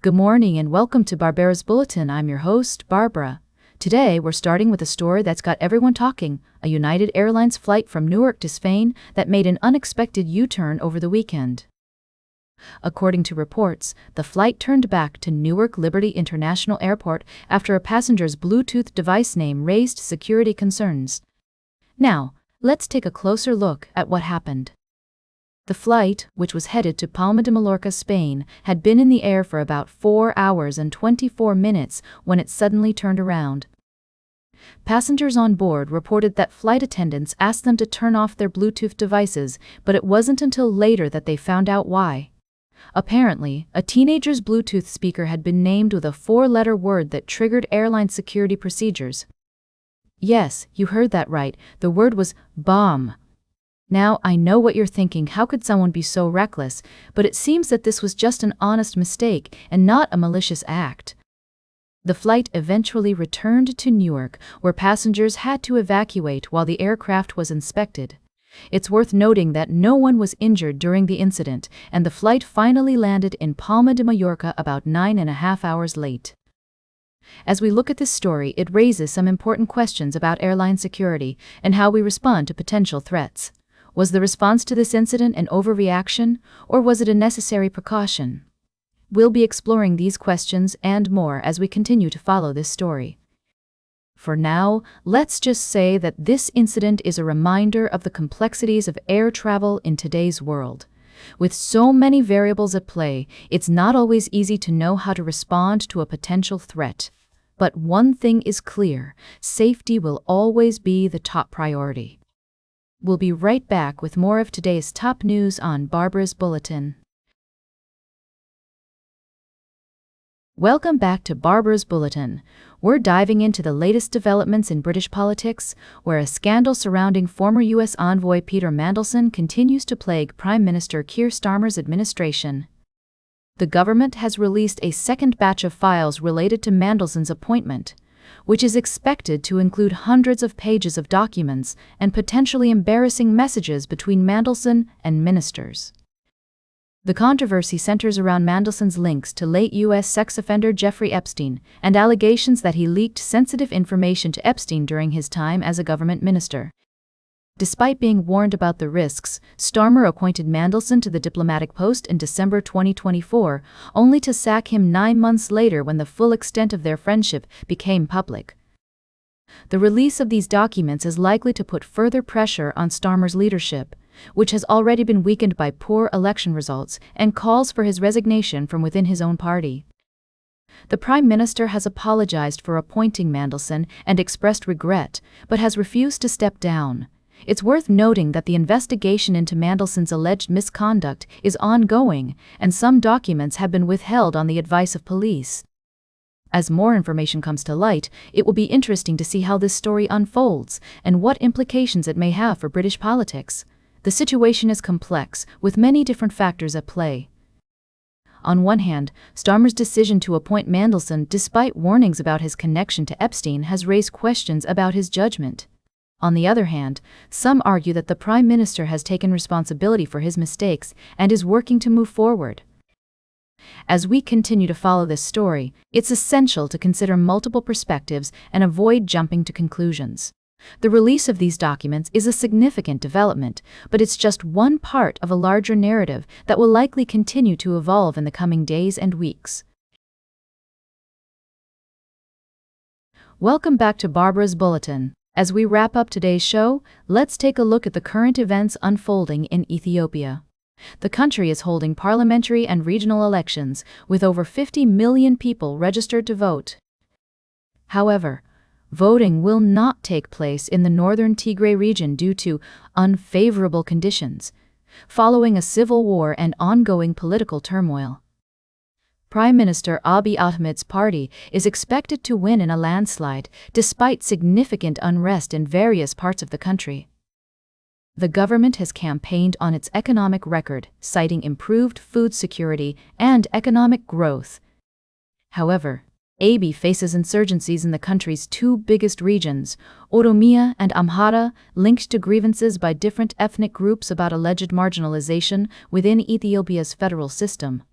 Good morning and welcome to Barbara's Bulletin. I'm your host, Barbara. Today, we're starting with a story that's got everyone talking, a United Airlines flight from Newark to Spain that made an unexpected U-turn over the weekend. According to reports, the flight turned back to Newark Liberty International Airport after a passenger's Bluetooth device name raised security concerns. Now, let's take a closer look at what happened. The flight, which was headed to Palma de Mallorca, Spain, had been in the air for about 4 hours and 24 minutes when it suddenly turned around. Passengers on board reported that flight attendants asked them to turn off their Bluetooth devices, but it wasn't until later that they found out why. Apparently, a teenager's Bluetooth speaker had been named with a 4-letter word that triggered airline security procedures. Yes, you heard that right, the word was bomb. Now, I know what you're thinking, how could someone be so reckless, but it seems that this was just an honest mistake and not a malicious act. The flight eventually returned to Newark, where passengers had to evacuate while the aircraft was inspected. It's worth noting that no one was injured during the incident, and the flight finally landed in Palma de Mallorca about 9.5 hours late. As we look at this story, it raises some important questions about airline security and how we respond to potential threats. Was the response to this incident an overreaction, or was it a necessary precaution? We'll be exploring these questions and more as we continue to follow this story. For now, let's just say that this incident is a reminder of the complexities of air travel in today's world. With so many variables at play, it's not always easy to know how to respond to a potential threat. But one thing is clear: safety will always be the top priority. We'll be right back with more of today's top news on Barbara's Bulletin. Welcome back to Barbara's Bulletin. We're diving into the latest developments in British politics, where a scandal surrounding former U.S. envoy Peter Mandelson continues to plague Prime Minister Keir Starmer's administration. The government has released a second batch of files related to Mandelson's appointment, which is expected to include hundreds of pages of documents and potentially embarrassing messages between Mandelson and ministers. The controversy centers around Mandelson's links to late U.S. sex offender Jeffrey Epstein and allegations that he leaked sensitive information to Epstein during his time as a government minister. Despite being warned about the risks, Starmer appointed Mandelson to the diplomatic post in December 2024, only to sack him 9 months later when the full extent of their friendship became public. The release of these documents is likely to put further pressure on Starmer's leadership, which has already been weakened by poor election results, and calls for his resignation from within his own party. The Prime Minister has apologized for appointing Mandelson and expressed regret, but has refused to step down. It's worth noting that the investigation into Mandelson's alleged misconduct is ongoing, and some documents have been withheld on the advice of police. As more information comes to light, it will be interesting to see how this story unfolds and what implications it may have for British politics. The situation is complex, with many different factors at play. On one hand, Starmer's decision to appoint Mandelson, despite warnings about his connection to Epstein, has raised questions about his judgment. On the other hand, some argue that the Prime Minister has taken responsibility for his mistakes and is working to move forward. As we continue to follow this story, it's essential to consider multiple perspectives and avoid jumping to conclusions. The release of these documents is a significant development, but it's just one part of a larger narrative that will likely continue to evolve in the coming days and weeks. Welcome back to Barbara's Bulletin. As we wrap up today's show, let's take a look at the current events unfolding in Ethiopia. The country is holding parliamentary and regional elections, with over 50 million people registered to vote. However, voting will not take place in the northern Tigray region due to unfavorable conditions, following a civil war and ongoing political turmoil. Prime Minister Abiy Ahmed's party is expected to win in a landslide, despite significant unrest in various parts of the country. The government has campaigned on its economic record, citing improved food security and economic growth. However, Abiy faces insurgencies in the country's two biggest regions, Oromia and Amhara, linked to grievances by different ethnic groups about alleged marginalization within Ethiopia's federal system.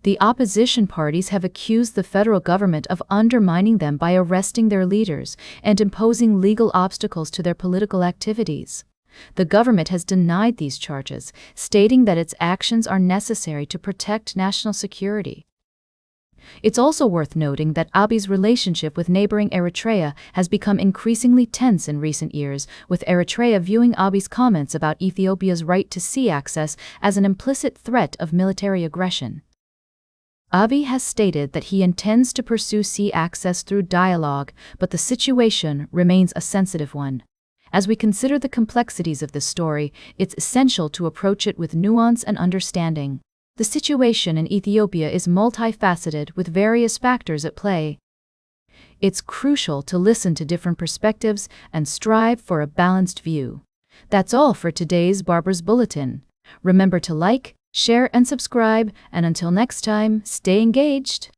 The opposition parties have accused the federal government of undermining them by arresting their leaders and imposing legal obstacles to their political activities. The government has denied these charges, stating that its actions are necessary to protect national security. It's also worth noting that Abiy's relationship with neighboring Eritrea has become increasingly tense in recent years, with Eritrea viewing Abiy's comments about Ethiopia's right to sea access as an implicit threat of military aggression. Abiy has stated that he intends to pursue sea access through dialogue, but the situation remains a sensitive one. As we consider the complexities of this story, it's essential to approach it with nuance and understanding. The situation in Ethiopia is multifaceted with various factors at play. It's crucial to listen to different perspectives and strive for a balanced view. That's all for today's Barber's Bulletin. Remember to like, share, and subscribe, and until next time, stay engaged.